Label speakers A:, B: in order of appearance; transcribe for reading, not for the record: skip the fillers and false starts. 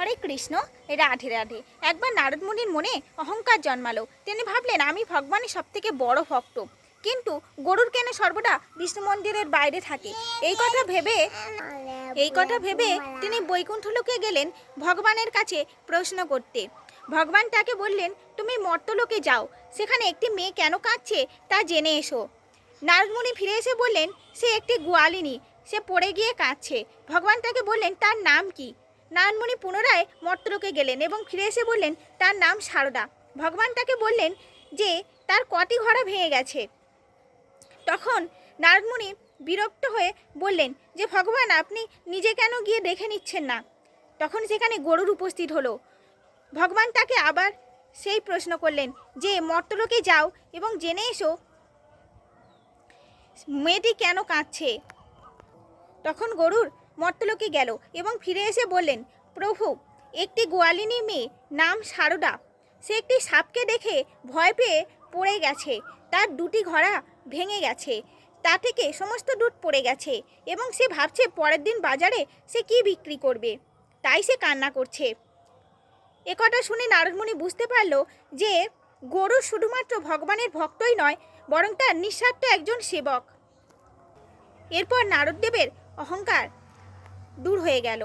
A: হরে কৃষ্ণ, রাধে রাধে। একবার নারদ মুনির মনে অহংকার জন্মালো। তিনি ভাবলেন, আমি ভগবানের সবথেকে বড় ভক্ত, কিন্তু গরুর কেন সর্বদা বিষ্ণু মন্দিরের বাইরে থাকে। এই কথা ভেবে তিনি বৈকুণ্ঠলোকে গেলেন ভগবানের কাছে প্রশ্ন করতে। ভগবান তাকে বললেন, তুমি মর্তলোকে যাও, সেখানে একটি মেয়ে কেন কাঁদছে তা জেনে এসো। নারদ মুনি ফিরে এসে বললেন, সে একটি গোয়ালিনী, সে পড়ে গিয়ে কাঁদছে। ভগবান তাকে বললেন, তার নাম কি? নারদ মুনি পুনরায় মর্তলোকে গেলেন এবং ফিরে এসে বললেন, তার নাম সারদা। ভগবান তাকে বললেন যে তার কটি ঘোড়া ভেঙে গেছে। তখন নারদ মুনি বিরক্ত হয়ে বললেন যে, ভগবান, আপনি নিজে কেন গিয়ে দেখে নিচ্ছেন না? তখন সেখানে গরুর উপস্থিত হলো। ভগবান তাকে আবার সেই প্রশ্ন করলেন যে, মর্তলোকে যাও এবং জেনে এসো মেয়েটি কেন কাঁদছে। তখন গরুর মর্তলোকে গেল এবং ফিরে এসে বললেন, প্রভু, একটি গোয়ালিনী মেয়ে নাম সারদা, সে একটি সাপকে দেখে ভয় পেয়ে পড়ে গেছে। তার দুটি ঘোড়া ভেঙে গেছে, তা থেকে সমস্ত দুধ পড়ে গেছে এবং সে ভাবছে পরের দিন বাজারে সে কি বিক্রি করবে, তাই সে কান্না করছে। একথা শুনে নারদ মুনি বুঝতে পারল যে গরু শুধুমাত্র ভগবানের ভক্তই নয়, বরং তার নিঃস্বার্থ একজন সেবক। এরপর নারদদেবের অহংকার দূর হয়ে গেল।